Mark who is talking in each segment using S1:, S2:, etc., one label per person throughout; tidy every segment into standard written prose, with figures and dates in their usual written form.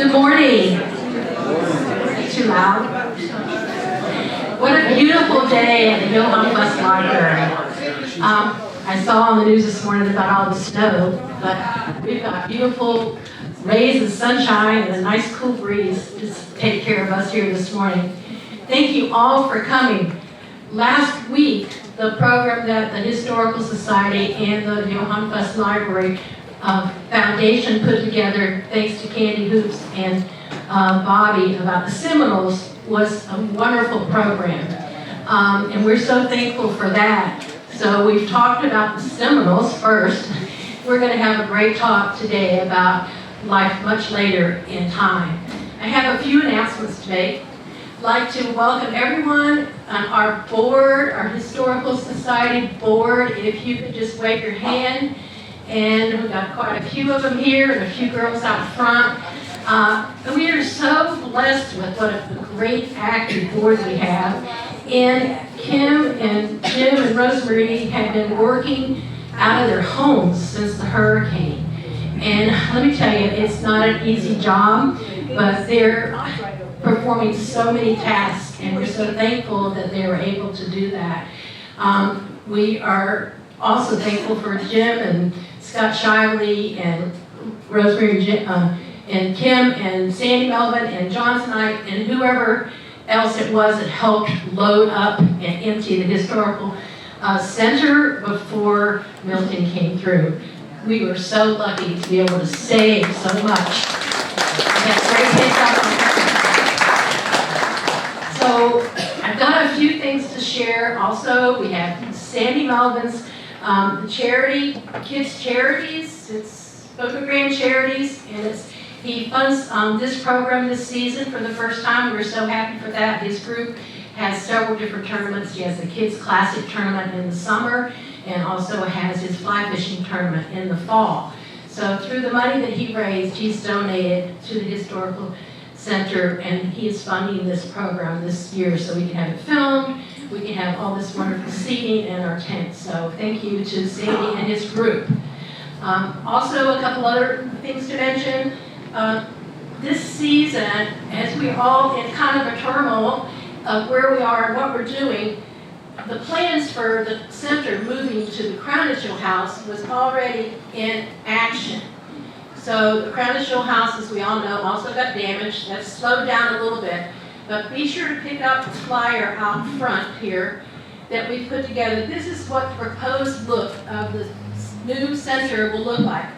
S1: Good morning. Too loud. What a beautiful day at the Johann West Library. I saw on the news this morning about all the snow, but we've got beautiful rays of sunshine and a nice cool breeze to take care of us here this morning. Thank you all for coming. Last week, the program that the Historical Society and the Johann West Library Foundation put together, thanks to Candy Hoops and Bobby, about the Seminoles, was a wonderful program. And we're so thankful for that. So we've talked about the Seminoles first. We're going to have a great talk today about life much later in time. I have a few announcements to make. I'd like to welcome everyone on our board, our Historical Society board. If you could just wave your hand. And we've got quite a few of them here and a few girls out front. And we are so blessed with what a great active board we have. And Kim and Jim and Rosemary have been working out of their homes since the hurricane. And let me tell you, it's not an easy job, but they're performing so many tasks, and we're so thankful that they were able to do that. We are also thankful for Jim and Scott Shiley and Rosemary and Kim and Sandy Melvin and John Tonight and whoever else it was that helped load up and empty the historical center before Milton came through. We were so lucky to be able to save so much. So I've got a few things to share. Also, we have Sandy Melvin's charity, kids charities. It's Boca Grande Charities, and he funds this program this season for the first time. We're so happy for that. His group has several different tournaments. He has the Kids Classic tournament in the summer, and also has his fly fishing tournament in the fall. So through the money that he raised, he's donated to the Historical Center, and he is funding this program this year so we can have it filmed, we can have all this wonderful seating in our tent. So thank you to Sandy and his group. Also, a couple other things to mention. This season, as we're all in kind of a turmoil of where we are and what we're doing, the plans for the center moving to the Crown House was already in action. So the Crown House, as we all know, also got damaged. That's slowed down a little bit. But be sure to pick up the flyer out front here that we put together. This is what the proposed look of the new center will look like.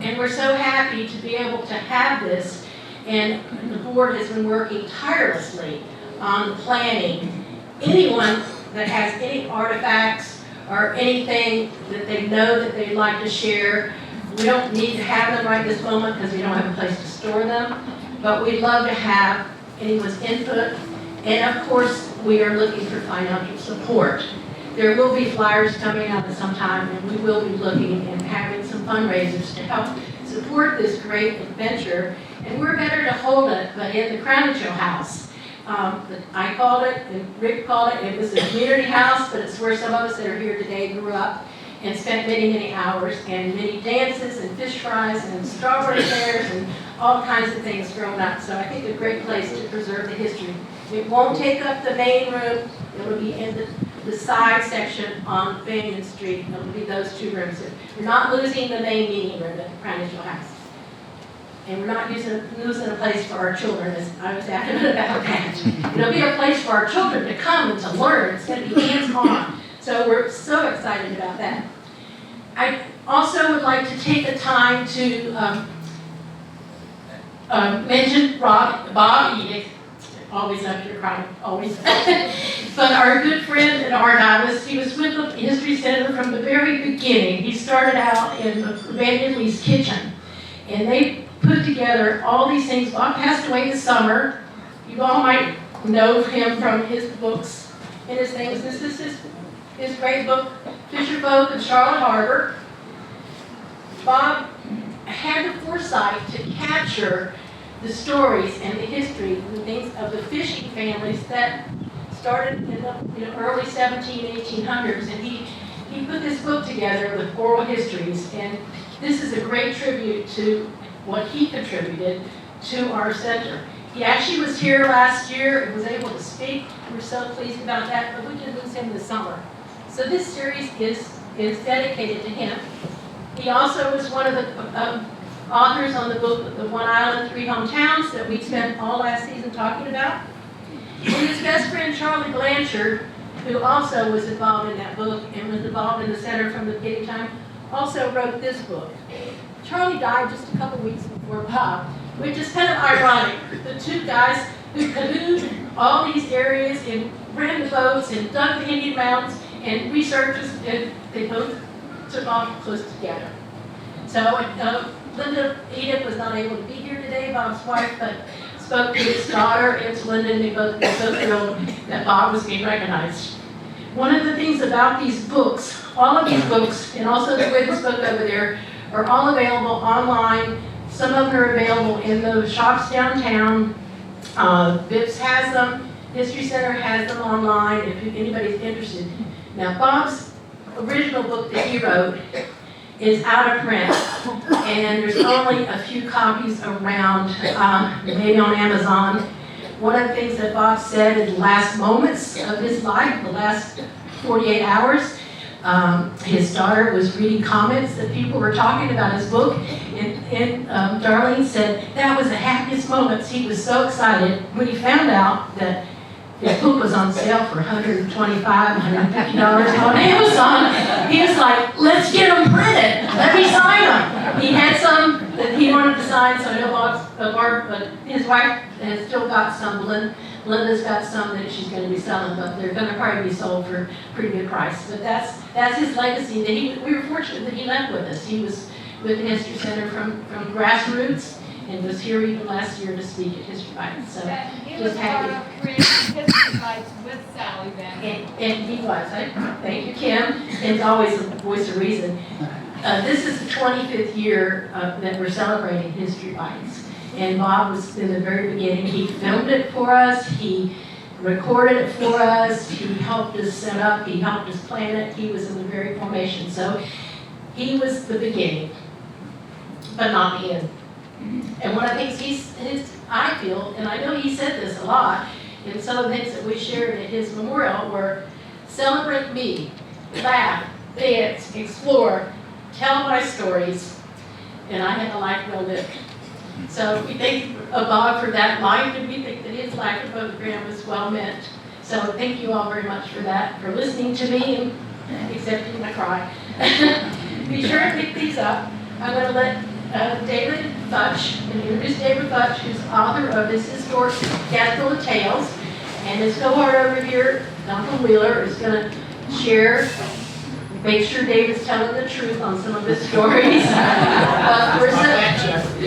S1: And we're so happy to be able to have this. And the board has been working tirelessly on the planning. Anyone that has any artifacts or anything that they know that they'd like to share, we don't need to have them right this moment because we don't have a place to store them. But we'd love to have anyone's input. And of course, we are looking for financial support. There will be flyers coming out at some time, and we will be looking and having some fundraisers to help support this great adventure. And we're better to hold it, but in the Crown House. I called it, and Rick called it, it was a community house, but it's where some of us that are here today grew up and spent many, many hours, and many dances and fish fries and strawberry fairs and all kinds of things growing up. So I think a great place to preserve the history. It won't take up the main room. It will be in the side section on Banyan Street. It will be those two rooms. We're not losing the main meeting room at the Crown House. And we're not losing a place for our children, as I was adamant about that. It'll be a place for our children to come and to learn. It's going to be hands-on. So we're so excited about that. I also would like to take the time to mention Bobby, always up here crying, always. But our good friend at Argyle, he was with the History Center from the very beginning. He started out in Van Lee's kitchen, and they put together all these things. Bob passed away this summer. You all might know him from his books and his things. This is his great book, Fisher Folk of Charlotte Harbor. Bob had the foresight to capture the stories and the history and the things of the fishing families that started in the early 1800s. And he put this book together with oral histories. And this is a great tribute to what he contributed to our center. He actually was here last year and was able to speak. We're so pleased about that, but we did lose him this summer. So this series is dedicated to him. He also was one of the authors on the book, The One Island, Three Hometowns, that we spent all last season talking about. And his best friend, Charlie Blanchard, who also was involved in that book and was involved in the center from the beginning time, also wrote this book. Charlie died just a couple weeks before Bob, which is kind of ironic. The two guys who canoed all these areas and ran the boats and dug the Indian Mountains and researchers, and they both took off close together. So Linda Edith was not able to be here today, Bob's wife, but spoke to his daughter and to Linda, and they both thrilled that Bob was being recognized. One of the things about these books, all of these books, and also the women's book over there, are all available online. Some of them are available in those shops downtown. Bips has them. History Center has them online if anybody's interested. Now, Bob's original book that he wrote is out of print, and there's only a few copies around, maybe on Amazon. One of the things that Bob said in the last moments of his life, the last 48 hours, his daughter was reading comments that people were talking about his book, and Darlene said that was the happiest moments. He was so excited when he found out that his book was on sale for $125, $150 on Amazon. He was like, let's get them printed. Let me sign them. He had some that he wanted to sign, so his wife has still got some. Linda's got some that she's going to be selling, but they're going to probably be sold for a pretty good price. But that's his legacy. That we were fortunate that he left with us. He was with the History Center from grassroots, and was here even last year to speak at History Bytes. So
S2: he
S1: just
S2: was
S1: happy.
S2: part of creating History Bytes with Sally then.
S1: And he was. Thank you, Kim. It's always the voice of reason. This is the 25th year that we're celebrating History Bytes. And Bob was in the very beginning. He filmed it for us. He recorded it for us. He helped us set up. He helped us plan it. He was in the very formation. So he was the beginning, but not the end. And one of the things I feel, and I know he said this a lot, in some of the things that we shared at his memorial were, celebrate me, laugh, dance, explore, tell my stories, and I had a life well lived. So we thank Bob for that life, and we think that his life at Boca Grande was well meant. So thank you all very much for that, for listening to me and accepting my cry. Be sure to pick these up. I'm going to let David Futch, and introduce David Futch, who's author of this historic Gadful of Tales, and his cohort over here, Duncan Wheeler, is going to share, make sure David's telling the truth on some of his stories.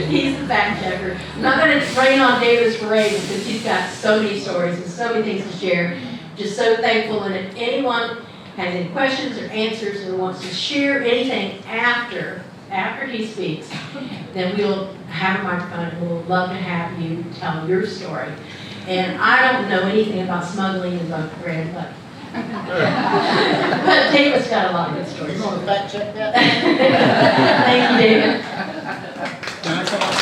S1: He's the fact checker. I'm not going to rain on David's parade because he's got so many stories and so many things to share. Just so thankful, and if anyone has any questions or answers or wants to share anything after he speaks, then we'll have a microphone and we'll love to have you tell your story. And I don't know anything about smuggling in Boca Grande, but David's got a lot of good stories.
S3: You want to fact check that?
S1: Thank you, David.
S3: Can I come up?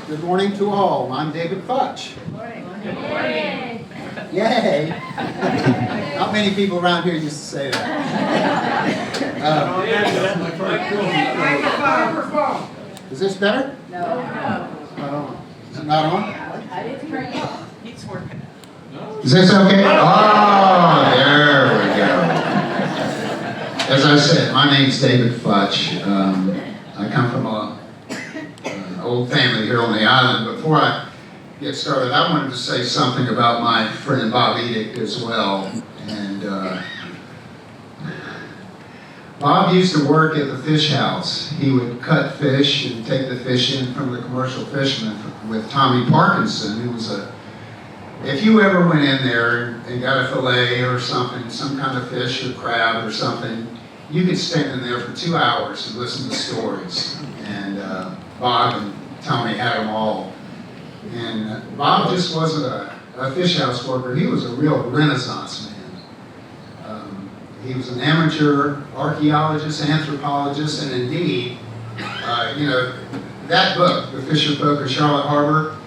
S3: Good morning to all. I'm David Futch.
S2: Good morning.
S1: Good morning.
S3: Yay! Not many people around here used to say that. Is this better?
S2: No.
S3: Not on. Is it not on?
S2: I didn't turn it off. It's working.
S4: Is this okay? Oh, there we go. As I said, my name's David Futch. I come from an old family here on the island. Before I get started, I wanted to say something about my friend Bob Edict as well. And Bob used to work at the fish house. He would cut fish and take the fish in from the commercial fishermen with Tommy Parkinson, who was if you ever went in there and got a fillet or something, some kind of fish or crab or something, you could stand in there for 2 hours and listen to stories. And Bob and Tommy had them all. And Bob just wasn't a fish house worker. He was a real Renaissance man. He was an amateur archaeologist, anthropologist, and indeed, that book, The Fisher Folk of Charlotte Harbor,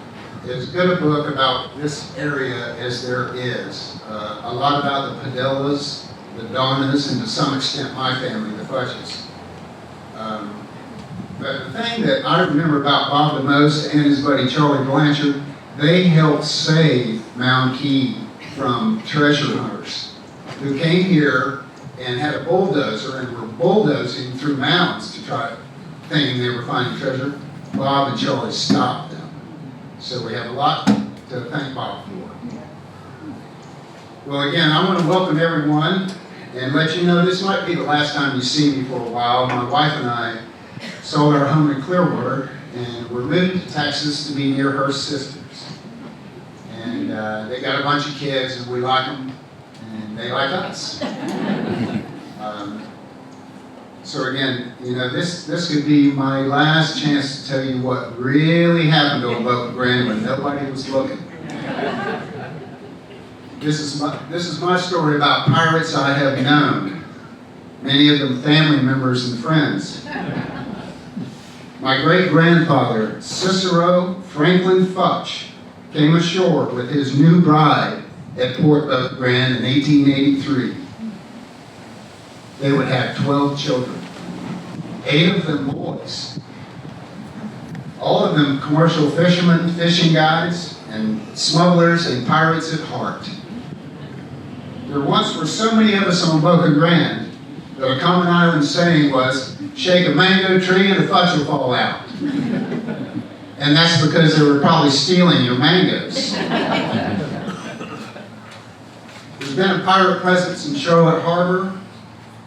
S4: is as good a book about this area as there is. A lot about the Padillas, the Donnas, and to some extent my family, the Futches. But the thing that I remember about Bob the most and his buddy Charlie Blanchard, they helped save Mound Key from treasure hunters who came here and had a bulldozer and were bulldozing through mounds to try, thinking they were finding treasure. Bob and Charlie stopped them. So we have a lot to thank Bob for. Well, again, I want to welcome everyone and let you know this might be the last time you see me for a while. My wife and I sold our home in Clearwater and we're moving to Texas to be near her sisters. And they got a bunch of kids and we like them and they like us. So again, this could be my last chance to tell you what really happened on Boca Grande when nobody was looking. This is my story about pirates I have known, many of them family members and friends. My great-grandfather, Cicero Franklin Futch, came ashore with his new bride at Port Boca Grande in 1883. They would have 12 children, 8 of them boys. All of them commercial fishermen, fishing guides, and smugglers and pirates at heart. There once were so many of us on Boca Grande that a common island saying was, shake a mango tree and a Futch will fall out. And that's because they were probably stealing your mangoes. There's been a pirate presence in Charlotte Harbor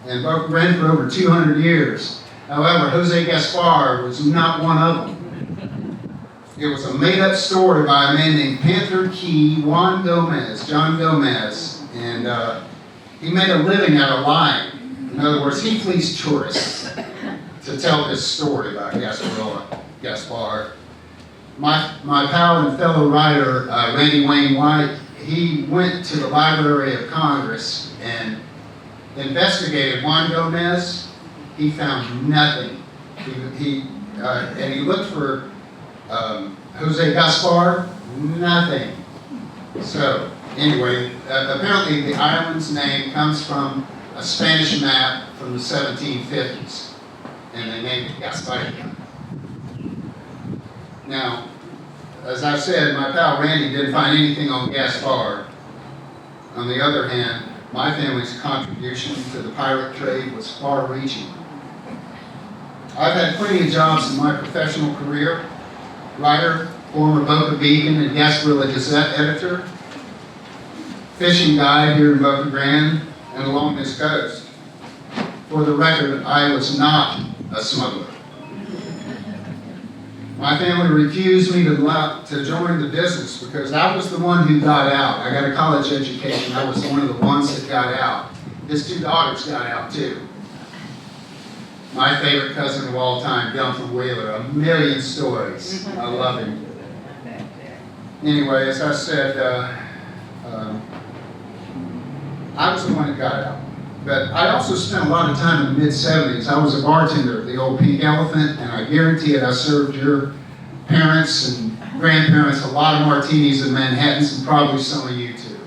S4: and Boca Grande for over 200 years. However, Jose Gaspar was not one of them. It was a made-up story by a man named Panther Key John Gomez, and he made a living out of lying. In other words, he fleeced tourists to tell this story about Gaspar. My pal and fellow writer, Randy Wayne White, he went to the Library of Congress and investigated Juan Gomez. He found nothing. And he looked for Jose Gaspar, nothing. So, anyway, apparently the island's name comes from a Spanish map from the 1750s, and they named it Gasparia. Now, as I said, my pal Randy didn't find anything on Gaspar. On the other hand, my family's contribution to the pirate trade was far-reaching. I've had plenty of jobs in my professional career: writer, former Boca Beacon and Gasparilla Gazette editor, fishing guide here in Boca Grande and along this coast. For the record, I was not a smuggler. My family refused me to join the business because I was the one who got out. I got a college education. I was one of the ones that got out. His 2 daughters got out too. My favorite cousin of all time, Gunther Wheeler, 1,000,000 stories. I love him. Anyway, as I said, I was the one that got out. But I also spent a lot of time in the mid-'70s. I was a bartender at the old Pink Elephant, and I guarantee it, I served your parents and grandparents a lot of martinis and Manhattans, and probably some of you too.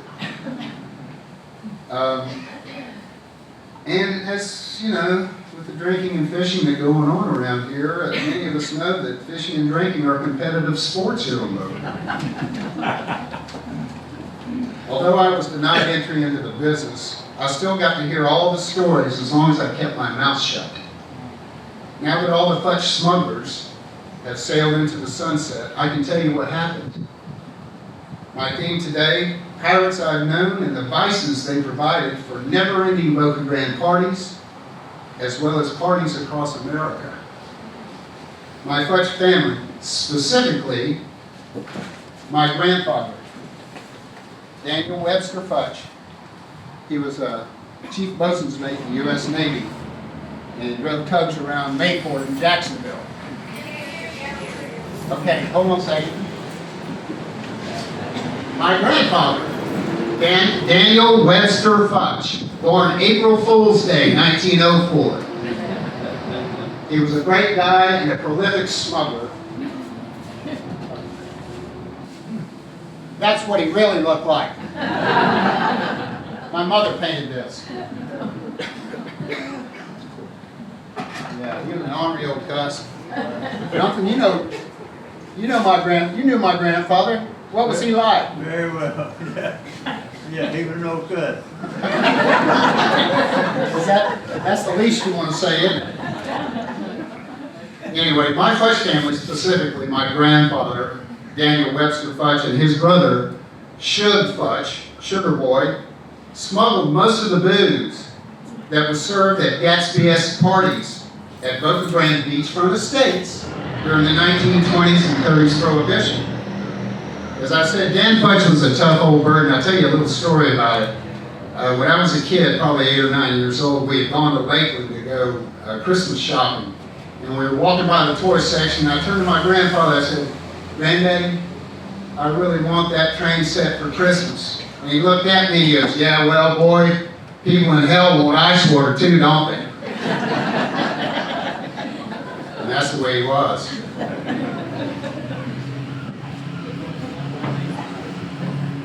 S4: And as you know, with the drinking and fishing that going on around here, many of us know that fishing and drinking are competitive sports here on Boca. Although I was denied entry into the business, I still got to hear all the stories as long as I kept my mouth shut. Now that all the Futch smugglers have sailed into the sunset, I can tell you what happened. My theme today: pirates I've known and the vices they provided for never-ending Boca Grande parties, as well as parties across America. My Futch family, specifically my grandfather, Daniel Webster Futch. He was a chief boatswain's mate in the U.S. Navy, and he drove tugs around Mayport in Jacksonville. Okay, hold on a second. My grandfather, Daniel Webster Futch, born April Fool's Day, 1904. He was a great guy and a prolific smuggler.
S3: That's what he really looked like. My mother painted this. Yeah, he was an ornery old cuss. Jonathan, you knew my grandfather. What was he like?
S5: Very well, yeah. Yeah, he was no good.
S3: That's the least you want to say, isn't it?
S4: Anyway, my Futch family, specifically my grandfather, Daniel Webster Futch, and his brother, Shug Futch, Sugar Boy, smuggled most of the booze that was served at Gatsby-esque parties at Boca Grande beachfront estates during the 1920s and 30s Prohibition. As I said, Dan Futch was a tough old bird, and I'll tell you a little story about it. When I was a kid, probably 8 or 9 years old, we had gone to Lakeland to go Christmas shopping. And we were walking by the toy section, and I turned to my grandfather, I said, "Granddaddy, I really want that train set for Christmas." And he looked at me, he goes, "Yeah, well, boy, people in hell want ice water too, don't they?" And that's the way he was.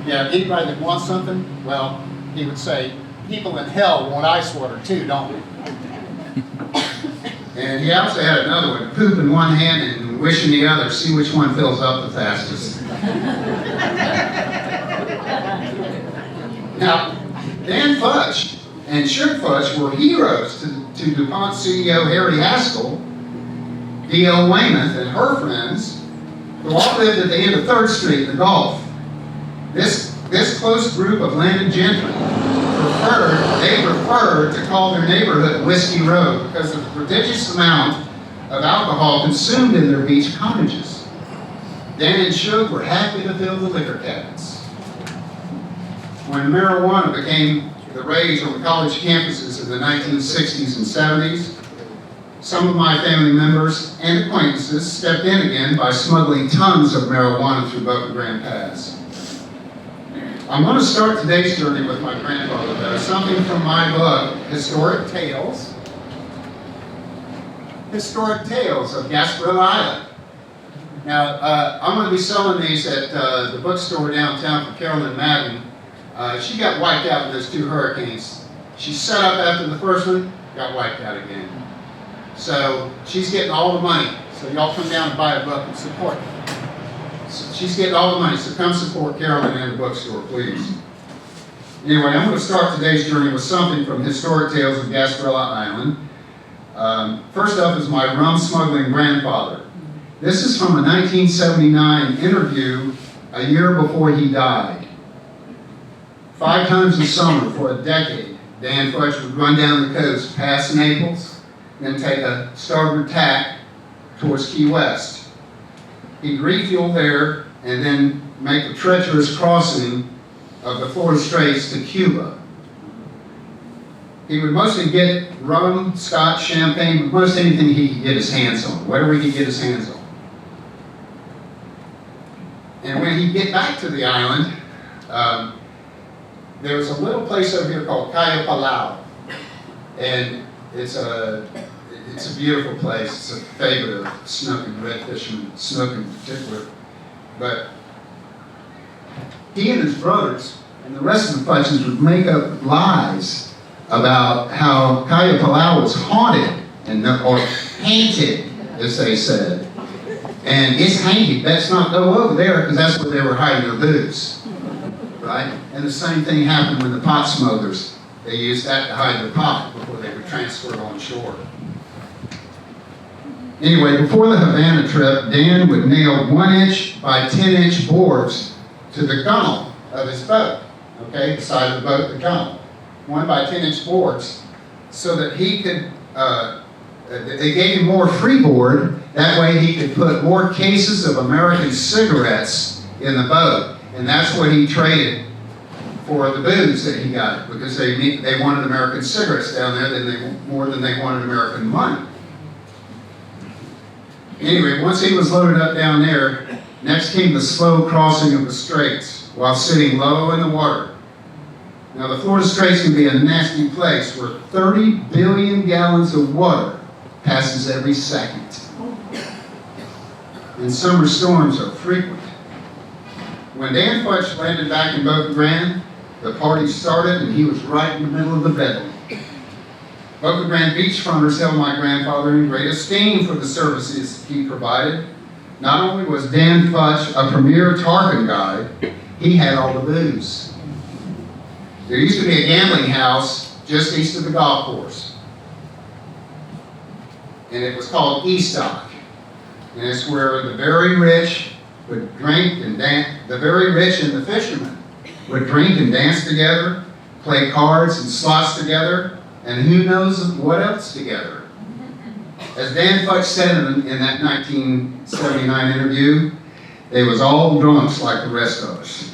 S3: Yeah, anybody that wants something, well, he would say, people in hell want ice water too, don't we?
S4: And he also had another one, poop in one hand and wish in the other, see which one fills up the fastest. Now, Dan Futch and Shug Futch were heroes to DuPont CEO Harry Haskell, D.L. Weymouth, and her friends, who all lived at the end of 3rd Street in the Gulf. This close group of landed gentry preferred to call their neighborhood Whiskey Row because of the prodigious amount of alcohol consumed in their beach cottages. Dan and Shug were happy to fill the liquor cabinets. When marijuana became the rage on college campuses in the 1960s and 70s, some of my family members and acquaintances stepped in again by smuggling tons of marijuana through Boca Grande Pass. I'm going to start today's journey with my grandfather, though, something from my book, Historic Tales of Gasparilla Island. Now, I'm going to be selling these at the bookstore downtown for Carolyn Madden. She got wiped out in those 2 hurricanes. She set up after the first one, got wiped out again. So she's getting all the money. So y'all come down and buy a book and support her. So she's getting all the money, so come support Carolyn in the bookstore, please. Anyway, I'm going to start today's journey with something from Historic Tales of Gasparilla Island. First up is my rum smuggling grandfather. This is from a 1979 interview a year before he died. 5 times a summer for a decade, Dan Futch would run down the coast past Naples, then take a starboard tack towards Key West. He'd refuel there and then make the treacherous crossing of the Florida Straits to Cuba. He would mostly get rum, scotch, champagne, but most anything he could get his hands on, whatever he could get his hands on. And when he'd get back to the island, there was a little place over here called Cayo Palau. And it's a beautiful place. It's a favorite of snook and red fishermen, snook in particular. But he and his brothers and the rest of the Futches would make up lies about how Cayo Palau was haunted or haunted, as they said. And it's haunted. Let's not go over there because that's where they were hiding their booze, right? And the same thing happened with the pot smugglers. They used that to hide their pot before they were transferred on shore. Anyway, before the Havana trip, Dan would nail 1-inch by 10-inch boards to the gunnel of his boat. Okay, the side of the boat, the gunnel. 1 by 10-inch boards, so that he could, they gave him more freeboard. That way he could put more cases of American cigarettes in the boat. And that's what he traded for the booze that he got, because they wanted American cigarettes down there more than they wanted American money. Anyway, once he was loaded up down there, next came the slow crossing of the straits while sitting low in the water. Now, the Florida Straits can be a nasty place where 30 billion gallons of water passes every second. And summer storms are frequent. When Dan Futch landed back in Boca Grande, the party started and he was right in the middle of the bedlam. Boca Grande beachfronters held my grandfather in great esteem for the services he provided. Not only was Dan Futch a premier tarpon guide, he had all the booze. There used to be a gambling house just east of the golf course. And it was called Estock. And it's where the very rich would drink and dance. The very rich and the fishermen would drink and dance together, play cards and slots together, and who knows what else together. As Dan Futch said in that 1979 interview, they was all drunks like the rest of us.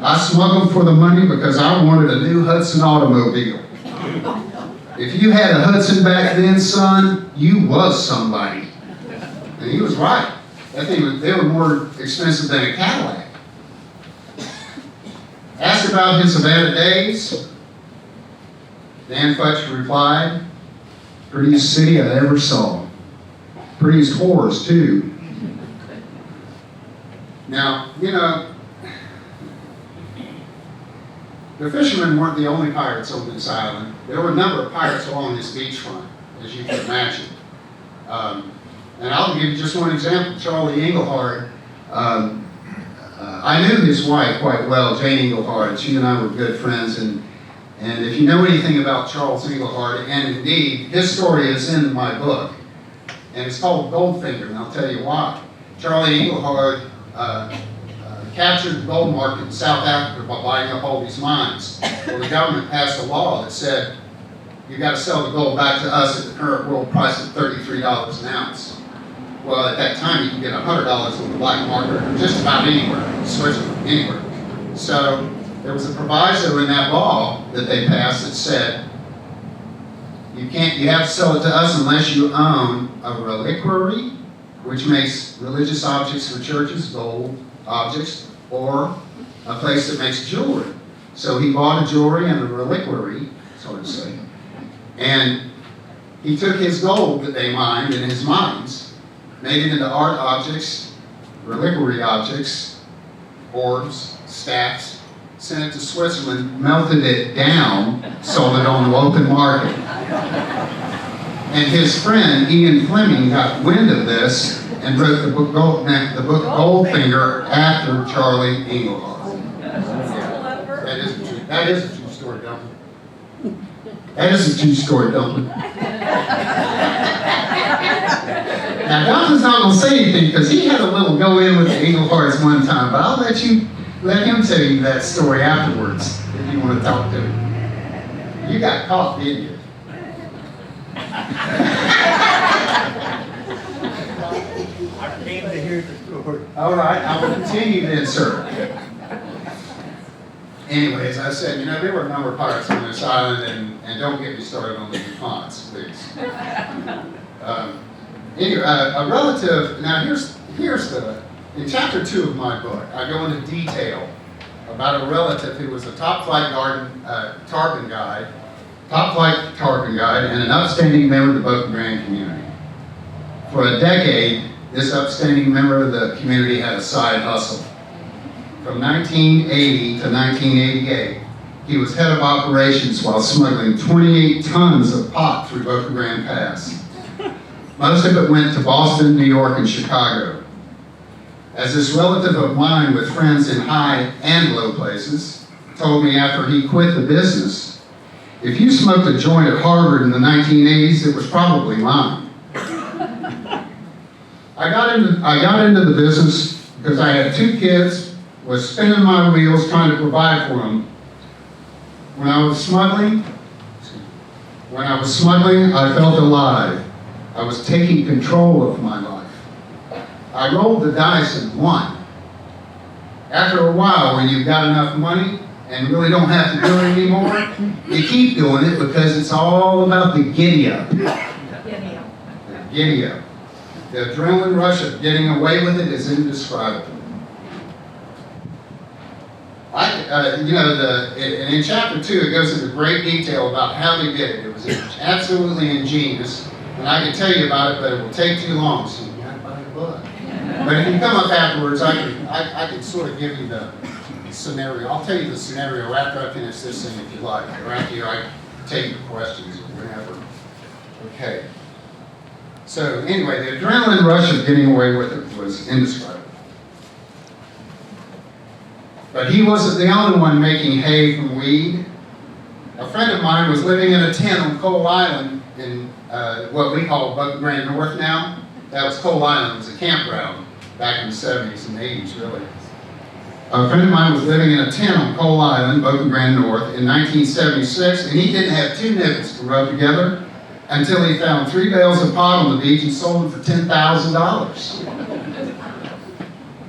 S4: I smuggled for the money because I wanted a new Hudson automobile. If you had a Hudson back then, son, you was somebody. And he was right. That thing they were more expensive than a Cadillac. Asked about his Savannah days, Dan Futch replied, "Prettiest city I ever saw. Prettiest whores, too." Now, you know, the fishermen weren't the only pirates on this island. There were a number of pirates along this beachfront, as you can imagine. And I'll give you just one example. Charlie Engelhard, I knew his wife quite well, Jane Engelhard. She and I were good friends. And if you know anything about Charles Engelhard, and indeed, his story is in my book. And it's called Goldfinger, and I'll tell you why. Charlie Engelhard captured the gold market in South Africa by buying up all these mines. Well, the government passed a law that said, you got to sell the gold back to us at the current world price of $33 an ounce. Well, at that time, you could get $100 on the black market just about anywhere, Switzerland, anywhere. So there was a proviso in that law that they passed that said, you have to sell it to us unless you own a reliquary, which makes religious objects for churches, gold objects, or a place that makes jewelry. So he bought a jewelry and a reliquary, so to say, and he took his gold that they mined in his mines, made it into art objects, reliquary objects, orbs, staffs, sent it to Switzerland, melted it down, sold it on the open market. And his friend, Ian Fleming, got wind of this and wrote the book Goldfinger after Charlie Engelhard. That is a true story, Dumpling. That is a true story, Dumpling. Now, Dumpling's not going to say anything because he had a little go-in with the Engelhards one time, but I'll let him tell you that story afterwards if you want to talk to him. You got caught, didn't you?
S5: I came to hear the story.
S4: All right, I will continue then, sir. Anyways, I said, there were a number of pirates on this island, and don't get me started on the DuPonts, please. Anyway, a relative, now here's in chapter 2 of my book, I go into detail about a relative who was a top-flight tarpon guide, and an upstanding member of the Boca Grande community. For a decade, this upstanding member of the community had a side hustle. From 1980 to 1988, he was head of operations while smuggling 28 tons of pot through Boca Grande Pass. Most of it went to Boston, New York, and Chicago. As this relative of mine with friends in high and low places told me after he quit the business, if you smoked a joint at Harvard in the 1980s, it was probably mine. I got into the business because I had 2 kids, was spinning my wheels trying to provide for them. When I was smuggling, I felt alive. I was taking control of my life. I rolled the dice and won. After a while, when you've got enough money and really don't have to do it anymore, you keep doing it because it's all about the giddy up. Giddy up. The adrenaline rush of getting away with it is indescribable. And in chapter 2, it goes into great detail about how they did it. It was absolutely ingenious, and I can tell you about it, but it will take too long, so you got to buy the book. But if you come up afterwards, I can sort of give you the scenario. I'll tell you the scenario after I finish this thing, if you like. Or after I take your questions or whatever. Okay. So anyway, the adrenaline rush of getting away with it was indescribable. But he wasn't the only one making hay from weed. A friend of mine was living in a tent on Coal Island in what we call Boca Grande North now. That was Coal Island. It was a campground back in the 70s and 80s, really. A friend of mine was living in a tent on Coal Island, Boca Grande North, in 1976, and he didn't have 2 nickels to rub together until he found 3 bales of pot on the beach and sold them for $10,000.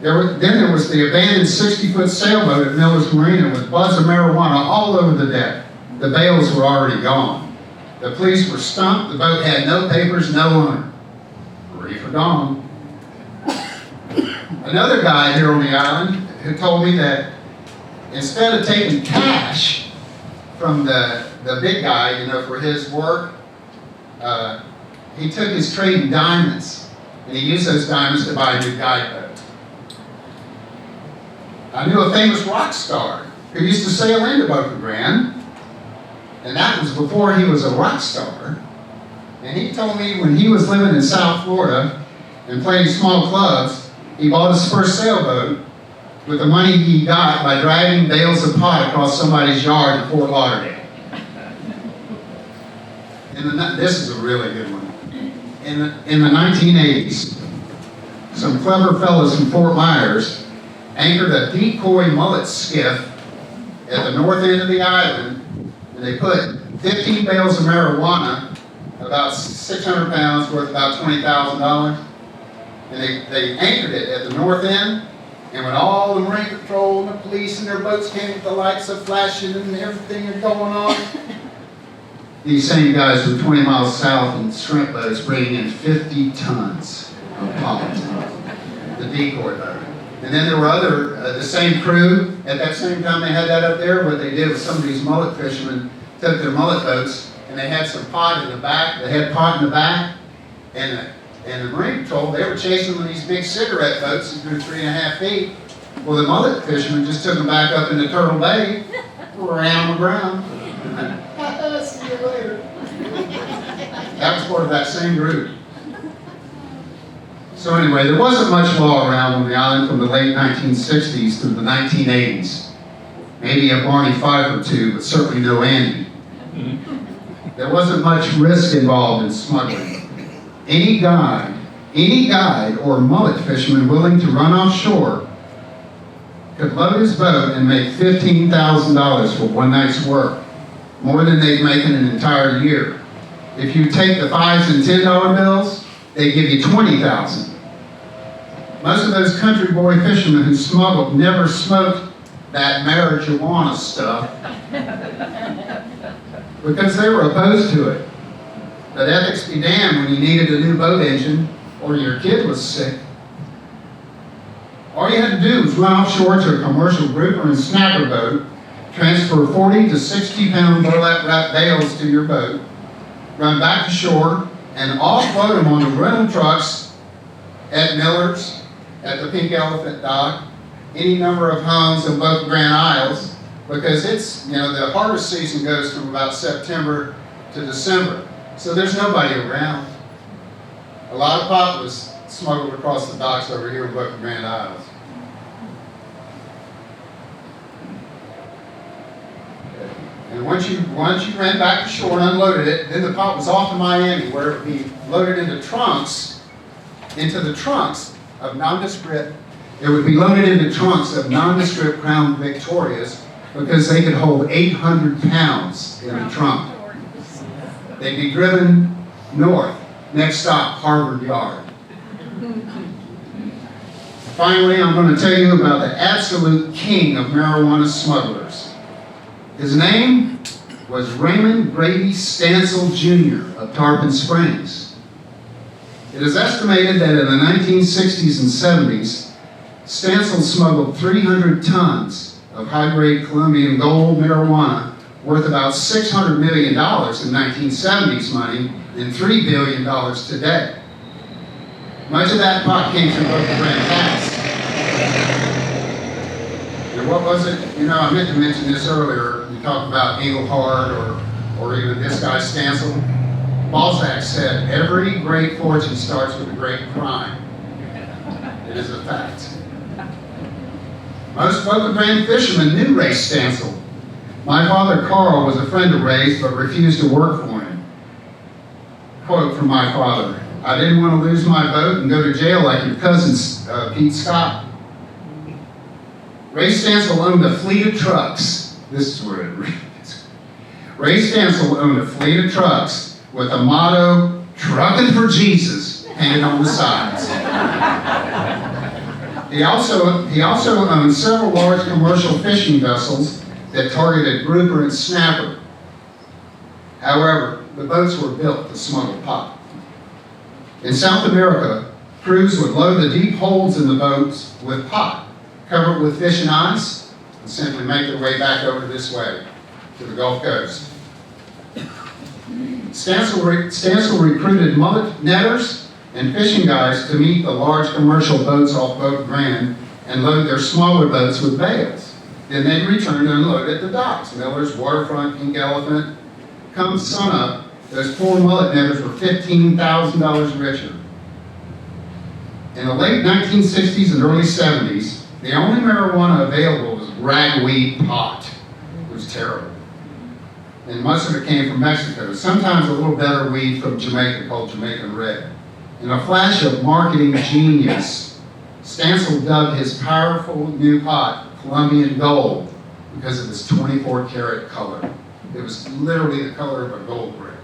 S4: Then there was the abandoned 60-foot sailboat at Miller's Marina with buds of marijuana all over the deck. The bales were already gone. The police were stumped. The boat had no papers, no owner. Reefer Dawn. Another guy here on the island who told me that instead of taking cash from the big guy, for his work, he took his trade in diamonds, and he used those diamonds to buy a new guide boat. I knew a famous rock star who used to sail into Boca Grande, and that was before he was a rock star. And he told me when he was living in South Florida and playing small clubs, he bought his first sailboat with the money he got by dragging bales of pot across somebody's yard in Fort Lauderdale. This is a really good one. In the 1980s, some clever fellows from Fort Myers anchored a decoy mullet skiff at the north end of the island, and they put 15 bales of marijuana, about 600 pounds, worth about $20,000, and they anchored it at the north end. And when all the Marine Patrol and the police and their boats came with the lights of flashing and everything are going on, these same guys were 20 miles south in shrimp boats bringing in 50 tons of pot, the decoy boat. And then there were the same crew, at that same time they had that up there, what they did was some of these mullet fishermen took their mullet boats and they had some pot in the back, they had pot in the back, and the Marine Patrol, they were chasing them in these big cigarette boats that grew 3.5 feet. Well, the mullet fishermen just took them back up into Turtle Bay, ran them aground. See you later. That was part of that same group. So anyway, there wasn't much law around on the island from the late 1960s through the 1980s. Maybe a Barney Fife or two, but certainly no Andy. There wasn't much risk involved in smuggling. Any guide or mullet fisherman willing to run offshore could load his boat and make $15,000 for one night's work, more than they'd make in an entire year. If you take the $5 and $10 bills, they give you $20,000. Most of those country boy fishermen who smuggled never smoked that marijuana stuff because they were opposed to it. But ethics be damned when you needed a new boat engine or your kid was sick. All you had to do was run offshore to a commercial grouper and snacker boat, transfer 40 to 60 pound burlap wrap bales to your boat, run back to shore, and offload them on the rental trucks at Miller's, at the Pink Elephant Dock, any number of homes in both Grand Isles, because it's, the harvest season goes from about September to December. So there's nobody around. A lot of pot was smuggled across the docks over here in Boca Grand Isles. And once you ran back to shore and unloaded it, then the pot was off to Miami, where it would be loaded into the trunks of nondescript. It would be loaded into trunks of nondescript Crown Victorias because they could hold 800 pounds in the trunk. They'd be driven north. Next stop, Harvard Yard. Finally, I'm going to tell you about the absolute king of marijuana smugglers. His name was Raymond Grady Stansel Jr. of Tarpon Springs. It is estimated that in the 1960s and 70s, Stansel smuggled 300 tons of high-grade Colombian gold marijuana worth about $600 million in 1970s money and $3 billion today. Much of that pot came from Boca Grande tax. And what was it? You know, I meant to mention this earlier. We talked about Engelhard or even this guy Stancil. Balzac said, every great fortune starts with a great crime. It is a fact. Most Boca Grande fishermen knew Ray Stancil. My father, Carl, was a friend of Ray's, but refused to work for him. Quote from my father, I didn't want to lose my boat and go to jail like your cousin, Pete Scott. Ray Stancil owned a fleet of trucks. This is where it reads. Ray Stancil owned a fleet of trucks with the motto, "Truckin' for Jesus," painted on the sides. He also owned several large commercial fishing vessels that targeted grouper and snapper. However, the boats were built to smuggle pot. In South America, crews would load the deep holds in the boats with pot, cover it with fish and ice, and simply make their way back over this way to the Gulf Coast. Stancil recruited mullet netters and fishing guys to meet the large commercial boats off Boca Grande and load their smaller boats with bales. Then they'd return to unload at the docks, Miller's, Waterfront, Pink Elephant. Come sunup, those poor mullet netters were $15,000 richer. In the late 1960s and early 70s, the only marijuana available was ragweed pot. It was terrible. And most of it came from Mexico, sometimes a little better weed from Jamaica called Jamaican Red. In a flash of marketing genius, Stancil dubbed his powerful new pot Colombian Gold because of its 24-karat color. It was literally the color of a gold brick.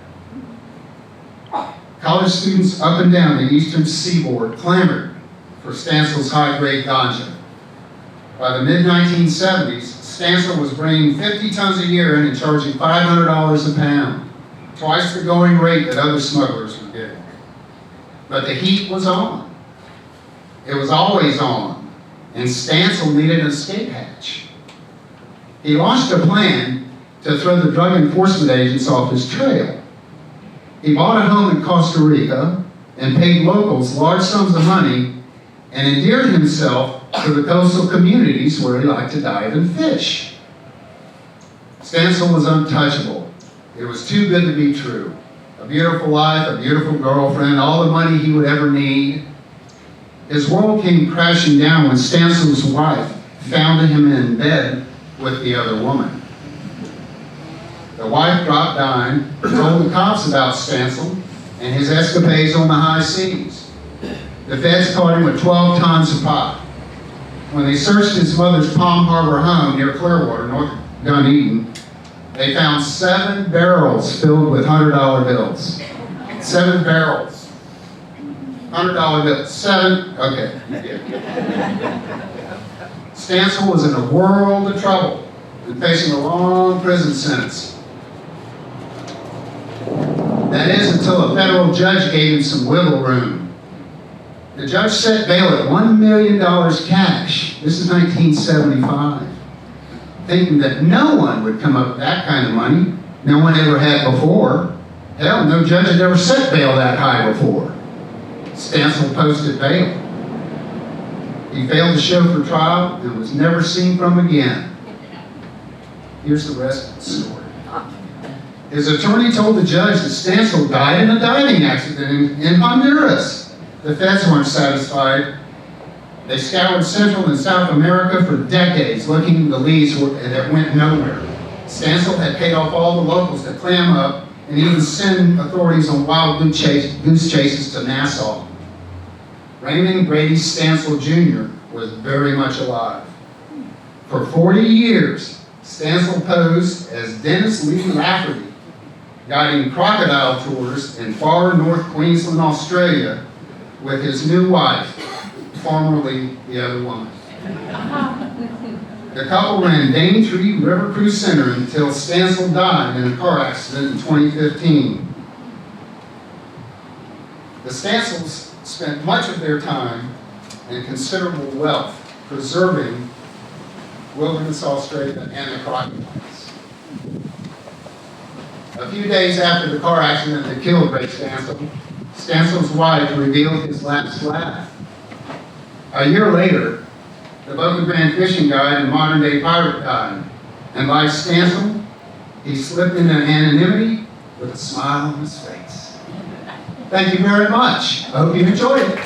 S4: College students up and down the eastern seaboard clamored for Stancil's high-grade ganja. By the mid-1970s, Stancil was bringing 50 tons a year in and charging $500 a pound, twice the going rate that other smugglers were getting. But the heat was on. It was always on, and Stancil needed an escape hatch. He launched a plan to throw the drug enforcement agents off his trail. He bought a home in Costa Rica and paid locals large sums of money and endeared himself to the coastal communities where he liked to dive and fish. Stancil was untouchable. It was too good to be true. A beautiful life, a beautiful girlfriend, all the money he would ever need. His world came crashing down when Stancil's wife found him in bed with the other woman. The wife dropped dying, told the cops about Stancil and his escapades on the high seas. The feds caught him with 12 tons of pot. When they searched his mother's Palm Harbor home near Clearwater, north of Dunedin, they found 7 barrels filled with $100 bills. 7 barrels. $100 bills. 7, okay. Stancil was in a world of trouble and facing a long prison sentence. That is until a federal judge gave him some wiggle room. The judge set bail at $1 million cash. This is 1975. Thinking that no one would come up with that kind of money. No one ever had before. Hell, no judge had ever set bail that high before. Stancil posted bail. He failed to show for trial and was never seen from again. Here's the rest of the story. His attorney told the judge that Stancil died in a diving accident in Honduras. The feds weren't satisfied. They scoured Central and South America for decades looking into leads that went nowhere. Stancil had paid off all the locals to clam up and even send authorities on wild goose chases to Nassau. Raymond Grady Stancil Jr. was very much alive. For 40 years, Stancil posed as Dennis Lee Lafferty, guiding crocodile tours in far North Queensland, Australia, with his new wife, formerly the other woman. The couple ran Daintree River Cruise Center until Stancil died in a car accident in 2015. The Stancils spent much of their time and considerable wealth preserving Wilderness Australia, and the crocodiles. A few days after the car accident that killed Ray Stansel, Stansel's wife revealed his last laugh. A year later, the Boca Grande fishing guide and modern-day pirate died, and like Stansel, he slipped into anonymity with a smile on his face. Thank you very much. I hope you enjoyed it.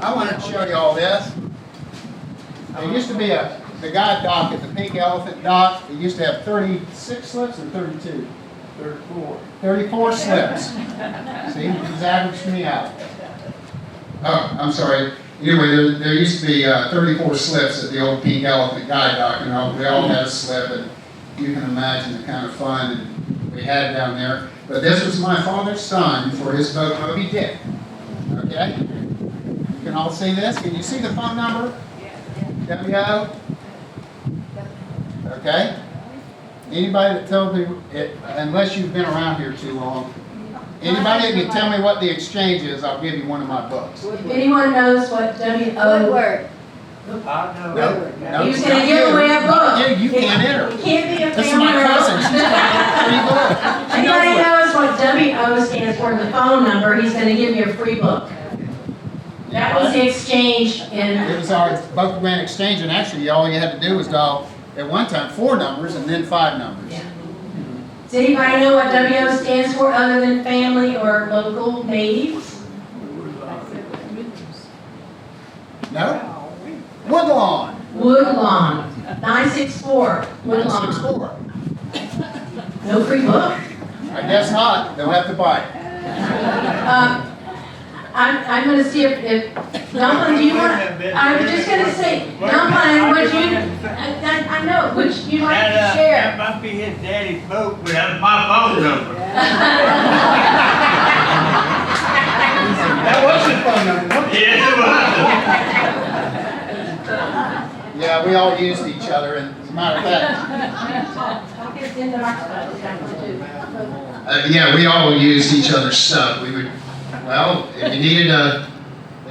S3: I wanted to show you all this. There used to be the guide dock at the Pink Elephant dock. It used to have 36 slips or 32? 34. 34 slips. See, he's averaged me out.
S4: Oh, I'm sorry. Anyway, there used to be 34 slips at the old Pink Elephant guide dock, and we all had a slip, and you can imagine the kind of fun that we had down there. But this was my father's son for his boat, Moby Dick.
S3: Okay? You can all see this. Can you see the phone number? WO? Okay? Anybody that tells me, unless you've been around here too long, anybody that can tell me what the exchange is, I'll give you one of my books.
S1: If anyone knows what WO,
S5: I
S3: No,
S5: know.
S3: no,
S1: he was
S3: it's
S1: gonna
S3: not
S1: give
S3: you.
S1: away a book.
S3: You can't enter.
S1: It can't be a
S3: This is
S1: family
S3: my
S1: or
S3: cousin. She's got a free book. She
S1: Anybody
S3: knows
S1: knows what WO stands for, the phone number, he's gonna give you a free book. That was the exchange
S3: It
S1: in,
S3: was our Boca Grande exchange, and actually all you had to do was dial at one time 4 numbers and then 5 numbers.
S1: yeah. Does anybody know what WO stands for other than family or local natives?
S3: No? Woodlawn.
S1: Woodlawn, 964, Woodlawn.
S3: 964.
S1: No free book?
S3: I guess not. They'll have to buy it.
S1: I'm gonna see if, Dumplin, do you want, I was just gonna say, Dumplin, would you, I know, would you like to
S5: That
S1: share?
S5: must be his daddy's boat, but that's my phone number.
S3: That was your phone number, wasn't it?
S5: Yes, it was.
S3: Yeah, we all used each other, and as a matter of fact,
S1: I'll get into our stuff, definitely do.
S4: Yeah, we all used each other's stuff. We would, well, if you needed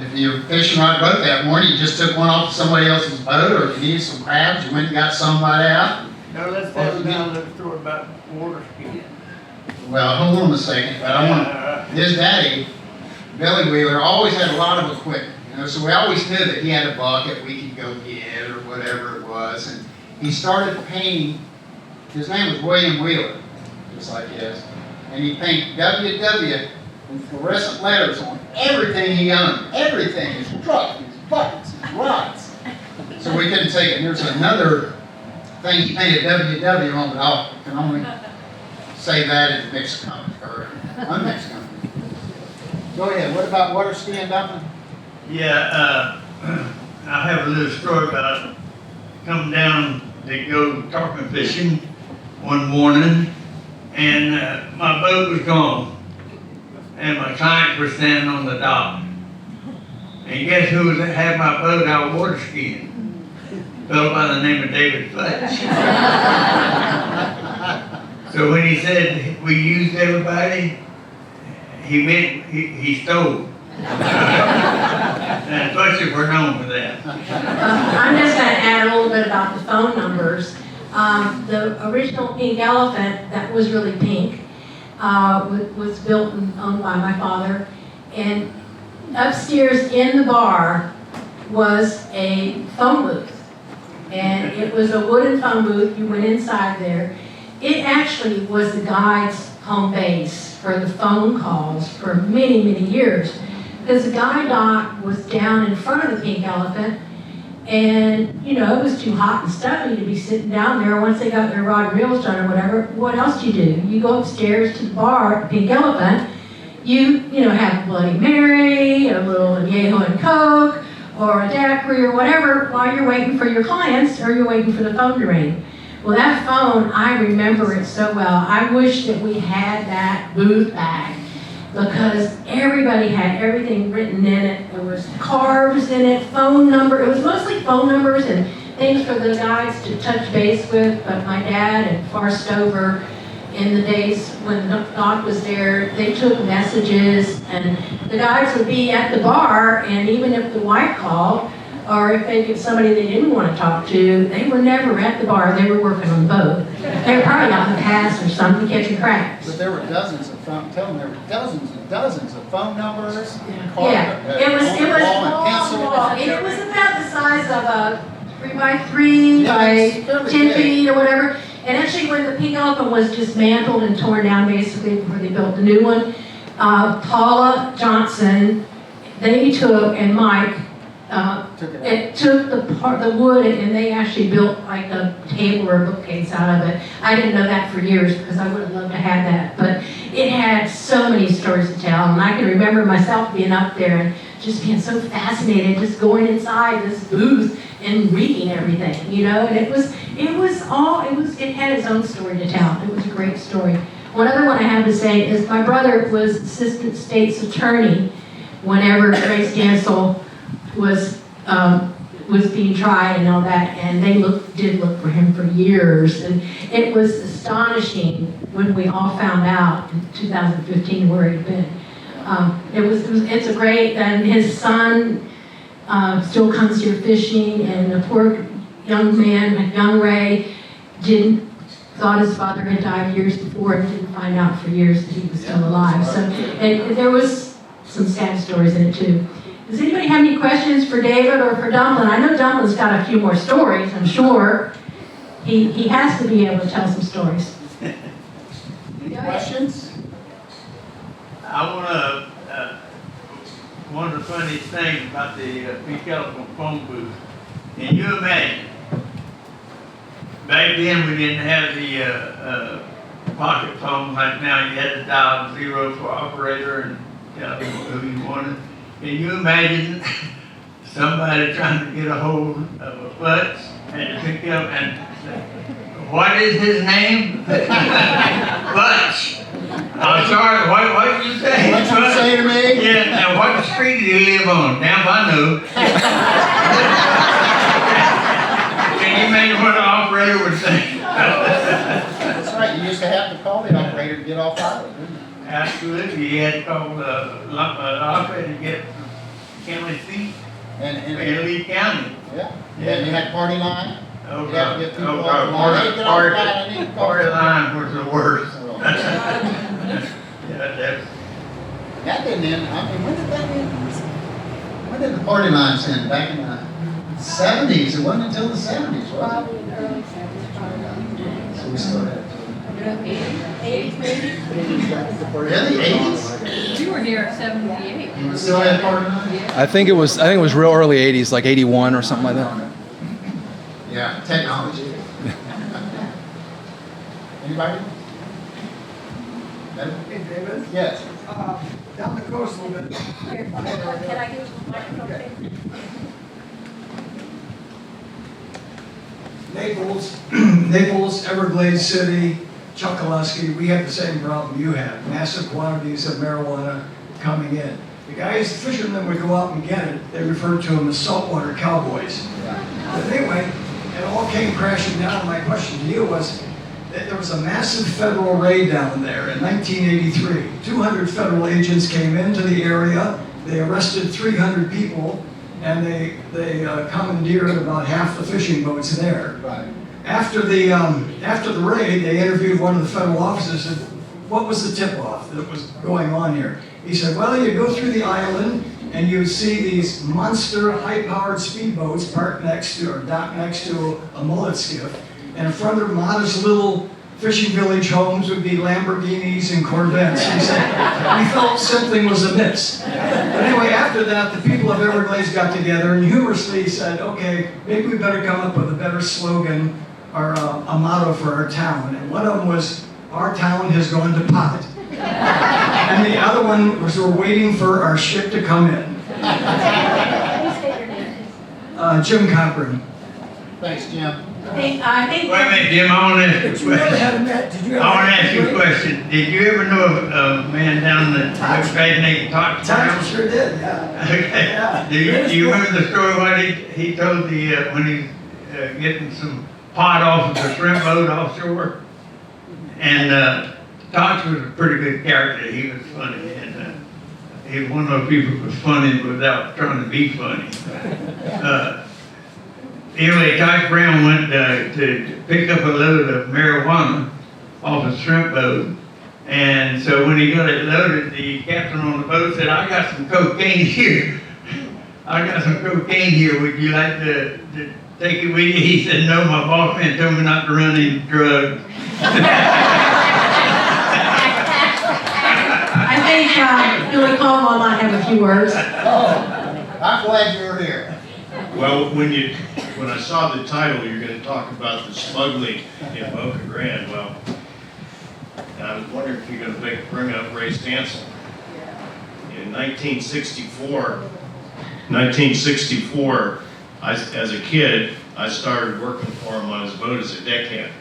S4: if you were fishing on a boat that morning, you just took one off somebody else's boat, or if you needed some crabs, you went and got somebody out.
S5: No, let's have another story about water skiing.
S4: Well, hold on a second, but I want, his daddy, Billy Wheeler, always had a lot of equipment, so we always knew that he had a bucket we could go get, or whatever it was, and he started painting, his name was William Wheeler, just like his, and he painted WW with fluorescent letters on everything he owned, everything, his truck, his buckets, his rods. So we couldn't take it. And there's another thing he painted WW on, but I can only say that in mixed company, or unmixed company. Go ahead, what about water skiing, Dumpling?
S5: Yeah, I have a little story about coming down to go tarpon fishing one morning, and my boat was gone, and my clients were standing on the dock. And guess who had my boat out water skiing? A fellow by the name of David Futch. So when he said we used everybody, he meant he stole. And Futches were known for that.
S1: I'm just gonna add a little bit about the phone numbers. The original Pink Elephant, that was really pink, was built and owned by my father. And upstairs in the bar was a phone booth. And it was a wooden phone booth. You went inside there. It actually was the guide's home base for the phone calls for many, many years. Because the guide dock was down in front of the Pink Elephant, and you know, it was too hot and stuffy to be sitting down there once they got their rod and reels done or whatever. What else do? You go upstairs to the bar at Pink Elephant, you know, have a Bloody Mary, a little Añejo and Coke, or a daiquiri or whatever while you're waiting for your clients or you're waiting for the phone to ring. Well, that phone, I remember it so well. I wish that we had that booth back, because everybody had everything written in it. There was cards in it, phone number. It was mostly phone numbers and things for the guys to touch base with, but my dad had farsed over in the days when Doc was there, they took messages, and the guys would be at the bar, and even if the wife called, or if they get somebody they didn't want to talk to, they were never at the bar, they were working on the boat. They were probably out in the pass or something, catching crabs.
S3: But there were dozens of phone, tell them there were dozens and dozens of phone numbers,
S1: Yeah, it was
S3: on the wall and pencil.
S1: and it was about the size of a 3x3
S3: Yeah,
S1: by
S3: it's fairly
S1: 10
S3: big.
S1: feet or whatever. And actually, when the Pink Elephant was dismantled and torn down basically before they built the new one, Paula Johnson, they took, and Mike,
S3: Took it out.
S1: it took the wood and they actually built like a table or a bookcase out of it. I didn't know that for years because I would have loved to have that, but it had so many stories to tell, and I can remember myself being up there and just being so fascinated, just going inside this booth and reading everything, you know. And it had its own story to tell. It was a great story. One other one I have to say is my brother was assistant state's attorney whenever Grace Gansel was being tried and all that, and they did look for him for years, and it was astonishing when we all found out in 2015 where he'd been. It's a great, and his son still comes here fishing, and the poor young man, young Ray, thought his father had died years before and didn't find out for years that he was still alive. So, and there was some sad stories in it too. Does anybody have any questions for David or for Dumplin? I know Dumplin's got a few more stories, I'm sure. He has to be able to tell some stories.
S3: Any questions?
S5: I want to, one of the funniest things about the Pink Elephant phone booth, can you imagine, back then we didn't have the pocket phone like now. You had to dial 0 for operator and tell them who you wanted. Can you imagine somebody trying to get a hold of a Futch and pick up and say, what is his name? Futch. I'm sorry, what did you say?
S3: What you say to me?
S5: Yeah, now what street do you live on? Now if I know. Can you imagine what an operator would say?
S3: That's right, you used to have to call the operator to get off island, didn't you?
S5: Absolutely, you had to call the operator to get county seat in Lee County.
S3: Yeah, and you had party line.
S5: Oh,
S3: You have to get people
S5: God.
S3: off the line. Hey, get off the line, I need to call
S5: Party
S3: you.
S5: line was the worst.
S3: Oh.
S5: Yeah, that's,
S3: That didn't end, I mean, when did that end?
S4: When did the party lines end? Back in the 70s. It wasn't until the 70s, was
S1: Probably in the early 70s, probably.
S4: it? So we still had to.
S1: 80s maybe?
S4: Really? 80s?
S2: You were here at 78.
S4: You still had party lines?
S6: I think it was real early 80s, like 81 or something like that.
S4: Yeah, technology.
S3: Anybody?
S7: Hey, David,
S3: Yes.
S7: down the coast a little bit.
S1: Can I give you the microphone?
S7: Naples, Everglades City, Chokoloskee, we had the same problem you had, massive quantities of marijuana coming in. The guys, the fishermen would go out and get it, they referred to them as saltwater cowboys. But anyway, it all came crashing down. My question to you was, that there was a massive federal raid down there in 1983. 200 federal agents came into the area, they arrested 300 people, and they commandeered about half the fishing boats there.
S3: Right.
S7: After the raid, they interviewed one of the federal officers and said, what was the tip-off that was going on here? He said, well, you go through the island and you see these monster high-powered speedboats parked next to, or docked next to a mullet skiff, and in front of modest little fishing village homes would be Lamborghinis and Corvettes. He said, we felt something was amiss. But anyway, after that, the people of Everglades got together and humorously said, okay, maybe we better come up with a better slogan or a motto for our town. And one of them was, our town has gone to pot. And the other one was, we're waiting for our ship to come in.
S1: Please state your name.
S7: Jim Cochran.
S3: Thanks, Jim.
S1: I think.
S5: wait a minute, Jim, I want to ask
S7: Did
S5: you
S7: you
S5: a
S7: ever
S5: question.
S7: have met? Did you ever?
S5: I want to ask you a question. Did you ever know a man down the Grande named Todd?
S7: Times sure did, yeah.
S5: Okay.
S7: Yeah.
S5: Do you remember the story what he told the when he's getting some pot off of the shrimp boat offshore? And Tosh was a pretty good character. He was funny, and he was one of those people who was funny without trying to be funny. Anyway, Tosh Brown went to pick up a load of marijuana off a shrimp boat. And so when he got it loaded, the captain on the boat said, I got some cocaine here. I got some cocaine here. Would you like to take it with you? He said, no, my boss man told me not to run any drugs.
S1: I think Billy Caldwell might have a few words.
S3: Oh, I'm glad you're here.
S8: Well, when I saw the title, you're going to talk about the smuggling in Boca Grande. Well, I was wondering if you're going to bring up Ray Stansel. In 1964, as a kid, I started working for him on his boat as a deckhand.